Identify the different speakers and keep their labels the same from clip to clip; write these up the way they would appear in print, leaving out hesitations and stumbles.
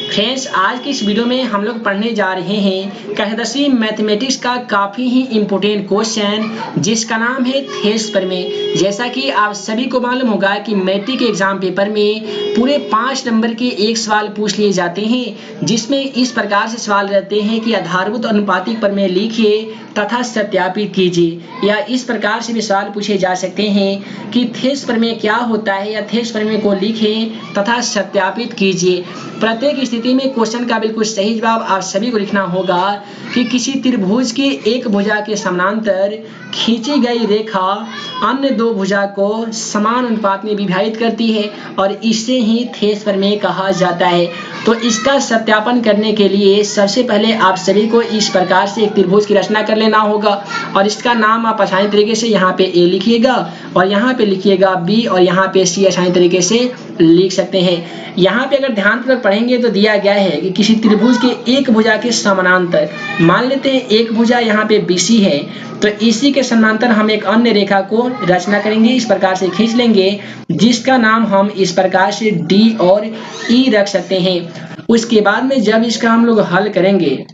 Speaker 1: Friends, आज की इस वीडियो में हम लोग पढ़ने जा रहे हैं कक्षा 10वीं मैथमेटिक्स का काफ़ी ही इम्पोर्टेंट क्वेश्चन जिसका नाम है थेस प्रमेय। जैसा कि आप सभी को मालूम होगा कि मैट्रिक एग्जाम पेपर में पूरे 5 नंबर के एक सवाल पूछ लिए जाते हैं, जिसमें इस प्रकार से सवाल रहते हैं कि आधारभूत अनुपातिक प्रमेय लिखिए तथा सत्यापित कीजिए। या इस प्रकार से भी सवाल पूछे जा सकते हैं कि थेस प्रमेय क्या होता है या थेस प्रमेय को लिखें तथा सत्यापित कीजिए। प्रत्येक स्थिति में क्वेश्चन का बिल्कुल सही जवाब आप सभी को लिखना होगा कि किसी त्रिभुज के एक भुजा के समानांतर खींची गई रेखा अन्य दो भुजा को समान अनुपात में विभाजित करती है और इसे ही थेस प्रमेय कहा जाता है। तो इसका सत्यापन करने के लिए सबसे पहले आप सभी को इस प्रकार से एक त्रिभुज की रचना कर लेना होगा और इसका नाम आप आसानी तरीके से यहाँ पे ए लिखिएगा और यहाँ पे लिखिएगा बी और यहाँ पे सी आसानी तरीके से लिख सकते हैं। यहाँ पे अगर ध्यानपूर्वक पढ़ेंगे तो दिया गया है कि किसी त्रिभुज के एक भुजा के समानांतर, मान लेते हैं एक भुजा यहाँ पे BC है, तो इसी के समानांतर हम एक अन्य रेखा को रचना करेंगे, इस प्रकार से खींच लेंगे जिसका नाम हम इस प्रकार से D और E रख सकते हैं। उसके बाद में जब इसका हम लोग हल करेंगे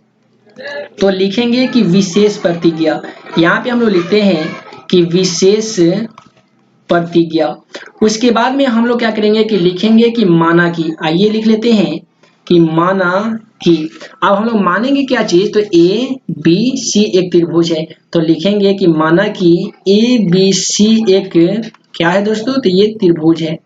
Speaker 1: तो लिखेंगे कि विशेष प्रतिज्ञा। यहाँ पे हम लोग लिखते हैं कि विशेष प्रतिज्ञा। उसके बाद में हम लोग क्या करेंगे कि लिखेंगे कि माना की, आइए लिख लेते हैं कि माना की। अब हम लोग मानेंगे क्या चीज, तो ABC एक त्रिभुज है, तो लिखेंगे कि माना की ABC एक क्या है दोस्तों, तो ये त्रिभुज है।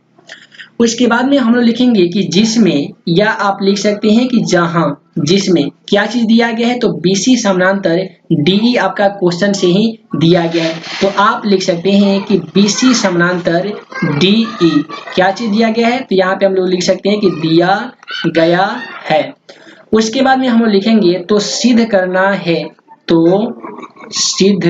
Speaker 1: उसके बाद में हम लोग लिखेंगे कि जिसमें, या आप लिख सकते हैं कि जहां, जिसमें क्या चीज दिया गया है, तो BC समानांतर DE आपका क्वेश्चन से ही दिया गया है, तो आप लिख सकते हैं कि BC समानांतर DE क्या चीज दिया गया है, तो यहाँ पे हम लोग लिख सकते हैं कि दिया गया है। उसके बाद में हम लोग लिखेंगे तो सिद्ध करना है, तो सिद्ध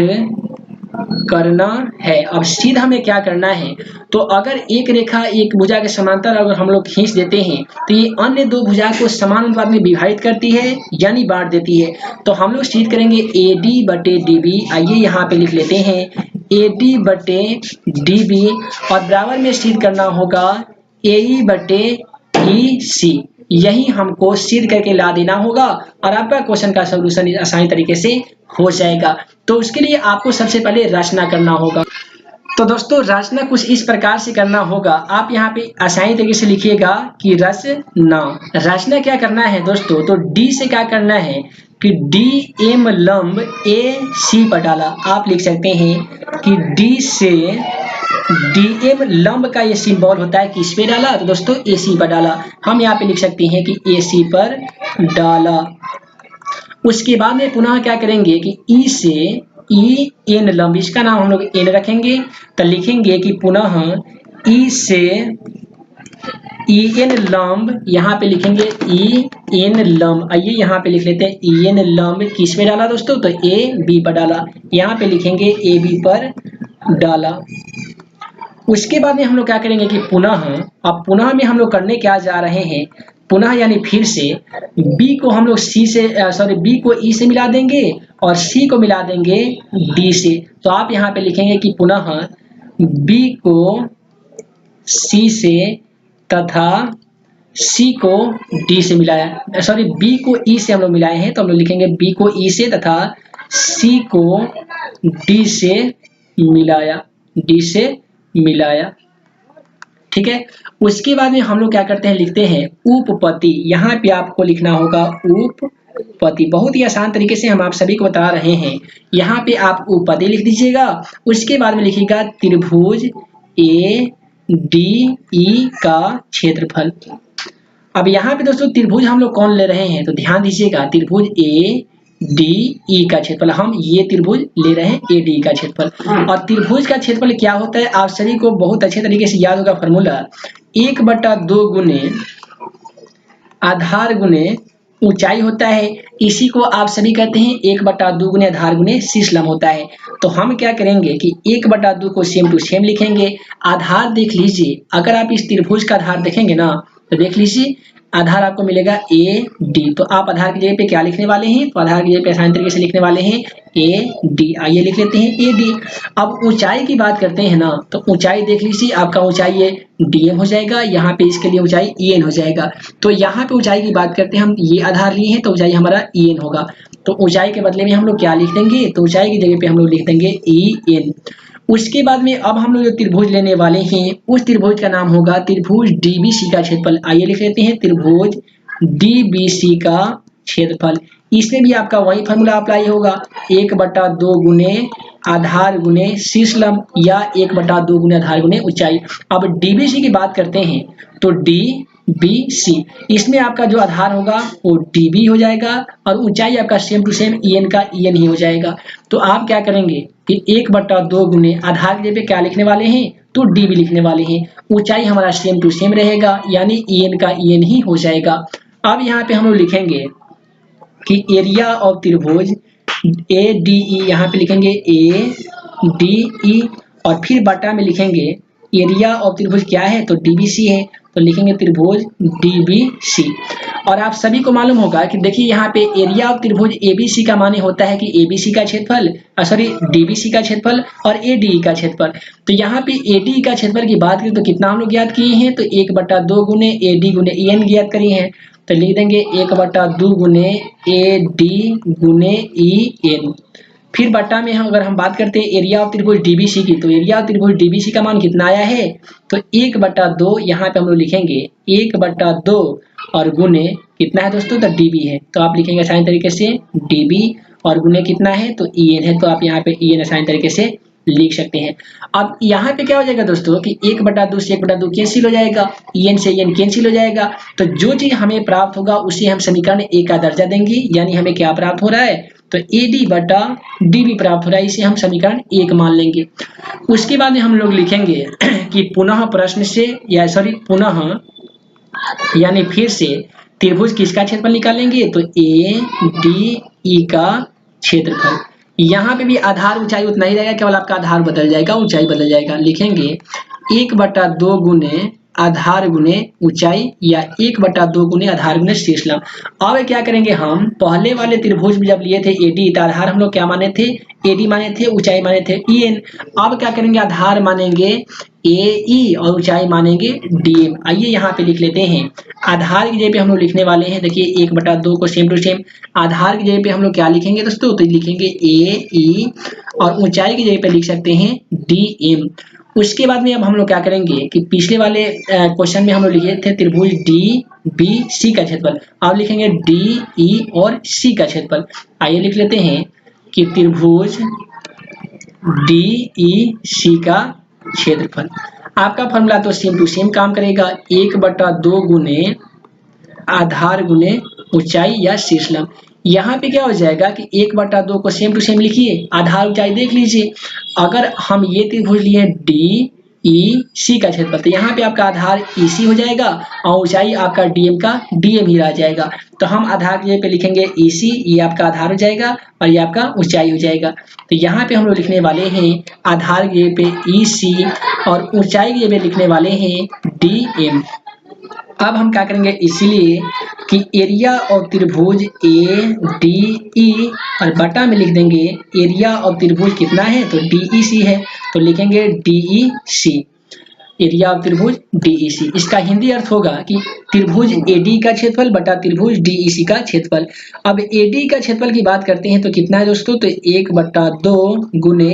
Speaker 1: करना है। अब सिद्ध हमें क्या करना है, तो अगर एक रेखा एक भुजा के समांतर अगर हम लोग खींच देते हैं तो ये अन्य दो भुजा को समान अनुपात में विभाजित करती है यानी बांट देती है। तो हम लोग सिद्ध करेंगे AD बटे DB। आइए यहाँ पे लिख लेते हैं AD बटे DB और बराबर में सिद्ध करना होगा AE बटे EC। यही हमको सिद्ध करके ला देना होगा और आपका क्वेश्चन का सॉल्यूशन आसानी तरीके से हो जाएगा। तो उसके लिए आपको सबसे पहले रचना करना होगा। तो दोस्तों रचना कुछ इस प्रकार से करना होगा, आप यहाँ पे आसानी तरीके से लिखिएगा कि रचना क्या करना है दोस्तों, तो D से क्या करना है कि DM लंब AC पर डाला। आप लिख सकते हैं कि D से DM लंब का ये सिंबल होता है किस पे डाला, तो दोस्तों AC पर डाला। हम यहाँ पे लिख सकते हैं कि AC पर डाला। उसके बाद में पुनः क्या करेंगे कि E से EN लंब, इसका नाम हम लोग N रखेंगे, तो लिखेंगे कि पुनः E से EN लंब, यहाँ पे लिखेंगे EN लंब। आइए यहाँ पे लिख लेते हैं EN लंब किस पे डाला दोस्तों, तो AB पर डाला। यहाँ पे लिखेंगे AB पर डाला। उसके बाद में हम लोग क्या करेंगे कि पुनः, अब पुनः में हम लोग करने क्या जा रहे हैं, पुनः यानी फिर से B को हम लोग B को E से मिला देंगे और C को मिला देंगे D से। तो आप यहाँ पे लिखेंगे कि पुनः B को C से तथा C को D से मिलाया, B को E से हम लोग मिलाए हैं, तो हम लोग लिखेंगे B को E से तथा C को D से मिलाया। ठीक है। उसके बाद में हम लोग क्या करते हैं, लिखते हैं उपपत्ति। यहाँ पे आपको लिखना होगा उपपत्ति। बहुत ही आसान तरीके से हम आप सभी को बता रहे हैं। यहाँ पे आप उपपत्ति लिख दीजिएगा। उसके बाद में लिखिएगा त्रिभुज ADE का क्षेत्रफल। अब यहाँ पे दोस्तों त्रिभुज हम लोग कौन ले रहे हैं, तो ध्यान दीजिएगा त्रिभुज ADE का क्षेत्रफल, हम ये त्रिभुज ले रहे हैं ADE का क्षेत्रफल। और त्रिभुज का क्षेत्रफल क्या होता है, आप सभी को बहुत अच्छे तरीके से याद होगा फॉर्मूला, 1/2 गुने आधार गुने ऊंचाई होता है। इसी को आप सभी कहते हैं 1/2 गुने आधार गुने शीर्ष लंब होता है। तो हम क्या करेंगे कि 1/2 को सेम टू सेम लिखेंगे। आधार देख लीजिए, अगर आप इस त्रिभुज का आधार देखेंगे ना, तो देख लीजिए आधार आपको मिलेगा AD। तो आप आधार की जगह पे क्या लिखने वाले हैं, तो आधार की जगह पे आसान तरीके से लिखने वाले हैं AD। आइए लिख लेते हैं AD। अब ऊंचाई की बात करते हैं ना, तो ऊंचाई देख लीजिए, आपका ऊंचाई ये DM हो जाएगा, यहाँ पे इसके लिए ऊंचाई EN हो जाएगा। तो यहाँ पे ऊंचाई की बात करते हैं, हम ये आधार लिए हैं तो ऊंचाई हमारा EN होगा। तो ऊंचाई के बदले में हम लोग क्या लिख देंगे, तो ऊंचाई की जगह पे हम लोग लिख देंगे EN। उसके बाद में अब हम लोग जो त्रिभुज लेने वाले हैं, उस त्रिभुज का नाम होगा त्रिभुज DBC का क्षेत्रफल। आइए लिख लेते हैं त्रिभुज DBC का क्षेत्रफल। इसमें भी आपका वही फॉर्मूला अप्लाई होगा, 1/2 गुने आधार गुने शीर्ष या 1/2 गुने आधार गुने ऊंचाई। अब DBC की बात करते हैं तो DBC, इसमें आपका जो आधार होगा वो DB हो जाएगा और ऊंचाई आपका सेम टू सेम EN का EN ही हो जाएगा। तो आप क्या करेंगे कि 1/2 गुने आधार की जगह पे क्या लिखने वाले हैं, तो DB लिखने वाले हैं। ऊंचाई हमारा सेम टू सेम रहेगा, यानी EN का EN ही हो जाएगा। अब यहाँ पे हम लोग लिखेंगे कि एरिया ऑफ त्रिभुज ADE, यहाँ पे लिखेंगे ADE और फिर बटा में लिखेंगे एरिया ऑफ त्रिभुज क्या है, तो DBC है, तो लिखेंगे त्रिभुज DBC। और आप सभी को मालूम होगा कि देखिए यहाँ पे एरिया ऑफ त्रिभुज ABC का माने होता है कि ABC का क्षेत्रफल, सॉरी DBC का क्षेत्रफल और ADE का क्षेत्रफल। तो यहाँ पे ADE का क्षेत्रफल की बात करें तो कितना हम लोग ज्ञात किए हैं, तो 1/2 गुने AD गुने EN ज्ञात करिए हैं। तो लिख देंगे 1/2 गुने AD गुने EN। फिर बटा में अगर हम बात करते हैं एरिया ऑफ त्रिभुज DBC की, तो एरिया ऑफ त्रिभुज DBC का मान कितना आया है, तो 1/2 यहाँ पे हम लोग लिखेंगे 1/2 और गुने कितना है दोस्तों, तो DB है, तो आप लिखेंगे आसान तरीके से DB और गुने कितना है, तो EN है, तो आप यहाँ पे EN आसान तरीके से लिख सकते हैं। अब यहाँ पे क्या हो जाएगा दोस्तों कि 1/2 से 1/2 कैंसिल हो जाएगा, EN से EN कैंसिल हो जाएगा। तो जो चीज हमें प्राप्त होगा उसे हम समीकरण A का दर्जा देंगे, यानी हमें क्या प्राप्त हो रहा है, तो AD/DB प्राप्त हो रहा है, इसे हम समीकरण 1 मान लेंगे। उसके बाद में हम लोग लिखेंगे कि पुनः प्रश्न से या सॉरी पुनः यानी फिर से त्रिभुज किसका क्षेत्रफल निकालेंगे, तो ADE का क्षेत्रफल। यहाँ पे भी आधार ऊंचाई उतना ही रहेगा, केवल आपका आधार बदल जाएगा, ऊंचाई बदल जाएगा। लिखेंगे 1/2 गुने आधार गुने ऊंचाई या 1/2 गुने आधार गुने शीर्ष लंब। अब क्या करेंगे, हम पहले वाले त्रिभुज में जब लिए थे AD, तो आधार हम लोग क्या माने थे, AD माने थे, ऊंचाई माने थे EN। अब क्या करेंगे, आधार मानेंगे AE और ऊंचाई मानेंगे DM। आइए यहाँ पे लिख लेते हैं, आधार की जगह पे हम लोग लिखने वाले हैं, देखिए 1/2 को सेम टू सेम आधार की जगह पे हम लोग क्या लिखेंगे दोस्तों, तो लिखेंगे AE और ऊंचाई की जगह पे लिख सकते हैं DM। उसके बाद में अब हम लोग क्या करेंगे कि पिछले वाले क्वेश्चन में हम लोग लिखे थे त्रिभुज DBC का क्षेत्रफल, अब लिखेंगे DE और C का क्षेत्रफल। आइए लिख लेते हैं कि त्रिभुज DEC का क्षेत्रफल। आपका फॉर्मूला तो सेम टू सेम काम करेगा, 1/2 गुने आधार गुने ऊंचाई या शीर्ष लंब। यहाँ पे क्या हो जाएगा कि 1/2 को सेम टू सेम लिखिए, आधार ऊंचाई देख लीजिए। अगर हम ये त्रिभुज लिए DEC का क्षेत्रफल, तो यहाँ पे आपका आधार EC हो जाएगा और ऊंचाई आपका DM का DM ही रह जाएगा। तो हम आधार की जगह पे लिखेंगे EC, ये आपका आधार हो जाएगा और ये आपका ऊंचाई हो जाएगा। तो यहाँ पे हम लोग लिखने वाले हैं आधार की जगह पे EC और ऊंचाई की जगह पे लिखने वाले हैं DM। अब हम क्या करेंगे, इसीलिए कि एरिया ऑफ त्रिभुज ADE और बटा में लिख देंगे एरिया ऑफ त्रिभुज कितना है, तो DEC है, तो लिखेंगे DEC, एरिया ऑफ त्रिभुज DEC। इसका हिंदी अर्थ होगा कि त्रिभुज AD का क्षेत्रफल बटा त्रिभुज DEC का क्षेत्रफल। अब AD का क्षेत्रफल की बात करते हैं तो कितना है दोस्तों, तो 1/2 गुने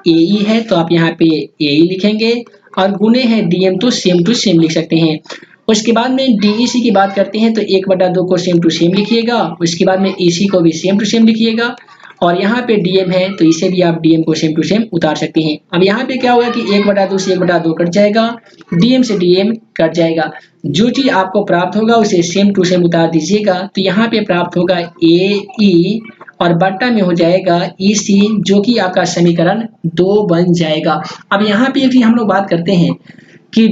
Speaker 1: AE है, तो आप यहाँ पे AE लिखेंगे और गुने है DM, तो सेम टू सेम लिख सकते हैं। उसके बाद में DEC की बात करते हैं तो 1/2 को सेम टू सेम लिखिएगा, उसके बाद में EC को भी सेम टू सेम लिखिएगा और यहाँ पे DM है तो इसे भी आप DM को सेम टू सेम उतार सकते हैं। अब यहाँ पे क्या होगा कि 1/2 से 1/2 कट जाएगा, DM से DM कट जाएगा। जो चीज आपको प्राप्त होगा उसे सेम टू सेम उतार दीजिएगा, तो यहाँ पे प्राप्त होगा AE और बट्टा में हो जाएगा EC, जो कि आपका समीकरण 2 बन जाएगा। अब यहाँ पे एक चीज हम लोग बात करते हैं कि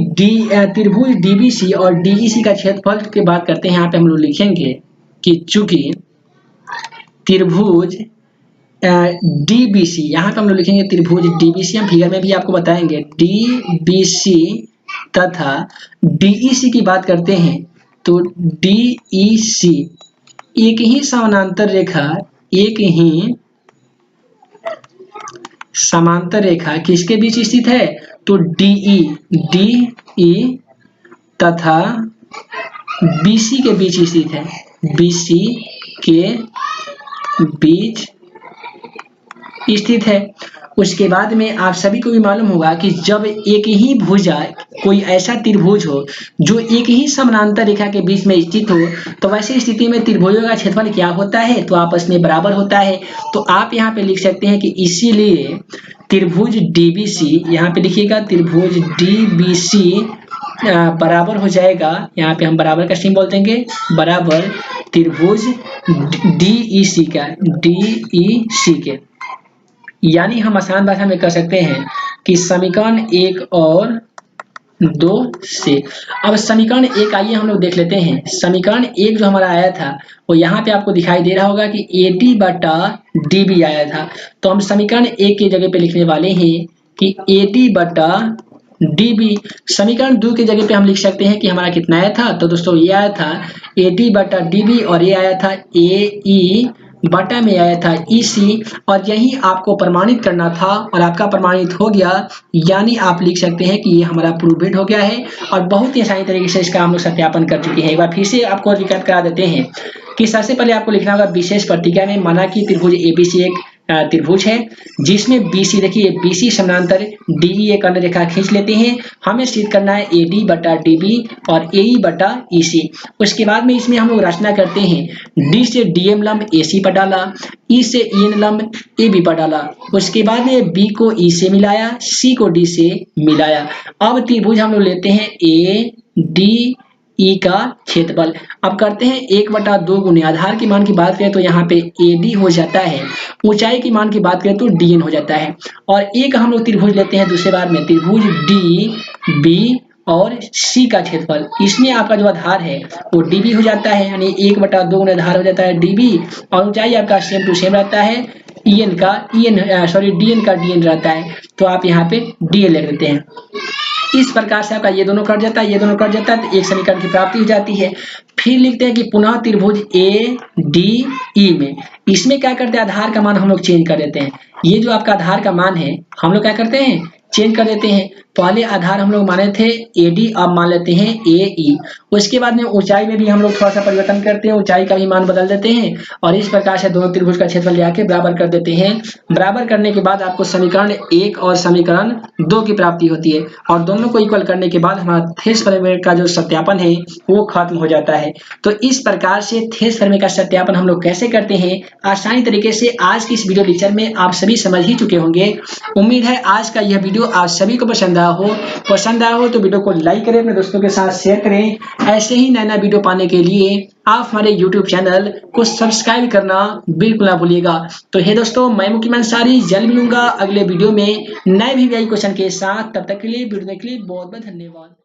Speaker 1: त्रिभुज DBC और DEC का क्षेत्रफल की बात करते हैं। यहाँ पे हम लोग लिखेंगे कि चूंकि त्रिभुज DBC, यहाँ पे हम लोग लिखेंगे त्रिभुज DBC, हम फिगर में भी आपको बताएंगे, DBC तथा DEC की बात करते हैं तो DEC एक ही समानांतर रेखा किसके बीच स्थित है? तो DE तथा BC के बीच स्थित है। BC के बीच स्थित है। उसके बाद में आप सभी को भी मालूम होगा कि जब एक ही भुजा, कोई ऐसा त्रिभुज हो जो एक ही समानांतर रेखा के बीच में स्थित हो, तो वैसी स्थिति में त्रिभुजों का क्षेत्रफल क्या होता है? तो आपस में बराबर होता है। तो आप यहाँ पे लिख सकते हैं कि इसीलिए त्रिभुज DBC, यहाँ पे लिखिएगा त्रिभुज DBC बराबर हो जाएगा, यहाँ पे हम बराबर का सिंबल देंगे, बराबर त्रिभुज DEC के। यानी हम आसान भाषा में कह सकते हैं कि समीकरण 1 और 2 से। अब समीकरण 1 आइए हम लोग देख लेते हैं। समीकरण 1 जो हमारा आया था वो यहाँ पे आपको दिखाई दे रहा होगा कि AD/DB आया था। तो हम समीकरण 1 की जगह पे लिखने वाले हैं कि AD/DB। समीकरण 2 की जगह पे हम लिख सकते हैं कि हमारा कितना आया था? तो दोस्तों ये आया था AD/DB और ये आया था AE बटा में आया था EC, और यही आपको प्रमाणित करना था और आपका प्रमाणित हो गया। यानी आप लिख सकते हैं कि ये हमारा प्रूवेड हो गया है और बहुत ही आसानी तरीके से इसका हम लोग सत्यापन कर चुके हैं। एक बार फिर से आपको रिकैप करा देते हैं कि सबसे पहले आपको लिखना होगा विशेष प्रतिज्ञा में, माना कि त्रिभुज ABC एक त्रिभुज है जिसमें BC, देखिए BC समानांतर DE एक अन्य रेखा खींच लेते हैं। हमें सिद्ध करना है AD/DB और AE/EC। उसके बाद में इसमें हम लोग रचना करते हैं। D से DM लंब AC पर डाला, E से EN लंब AB पर डाला, उसके बाद में B को E से मिलाया, C को D से मिलाया। अब त्रिभुज हम लोग लेते हैं ADE का क्षेत्रफल। अब करते हैं 1/2 गुने, आधार के मान की बात करें तो यहाँ पे AD हो जाता है, ऊंचाई की मान की बात करें तो DN हो जाता है। और एक हम लोग त्रिभुज लेते हैं दूसरे बार में, त्रिभुज DB और C का क्षेत्रफल। इसमें आपका जो आधार है वो DB हो जाता है, यानी 1/2 गुना आधार हो जाता है DB, और ऊंचाई आपका सेम टू सेम रहता है DN का DN रहता है। तो आप यहाँ पे DN लिख देते हैं। इस प्रकार से आपका ये दोनों कट जाता है, ये दोनों कट जाता है, तो एक समीकरण की प्राप्ति हो जाती है। फिर लिखते हैं कि पुनः त्रिभुज ADE में, इसमें क्या करते हैं, आधार का मान हम लोग चेंज कर देते हैं। ये जो आपका आधार का मान है हम लोग क्या करते हैं, चेंज कर देते हैं। पहले आधार हम लोग माने थे AD, अब मान लेते हैं AE। उसके बाद में ऊंचाई में भी हम लोग थोड़ा सा परिवर्तन करते हैं, ऊंचाई का भी मान बदल देते हैं, और इस प्रकार से दोनों त्रिभुज का क्षेत्रफल ले आके बराबर कर देते हैं। बराबर करने के बाद आपको समीकरण 1 और समीकरण 2 की प्राप्ति होती है, और दोनों को इक्वल करने के बाद हमारा थेस प्रमेय का जो सत्यापन है वो खत्म हो जाता है। तो इस प्रकार से थेस प्रमेय का सत्यापन हम लोग कैसे करते हैं आसानी तरीके से आज की इस वीडियो लेक्चर में आप सभी समझ ही चुके होंगे। उम्मीद है आज का यह वीडियो आप सभी को पसंद आया हो तो वीडियो को लाइक करें, अपने दोस्तों के साथ शेयर करें। ऐसे ही नया वीडियो पाने के लिए आप हमारे YouTube चैनल को सब्सक्राइब करना बिल्कुल ना भूलिएगा। तो हे दोस्तों, मैं मुकीम अंसारी जल्द मिलूंगा अगले वीडियो में नए भी क्वेश्चन के साथ। तब तक के लिए वीडियो देखने के लिए बहुत बहुत धन्यवाद।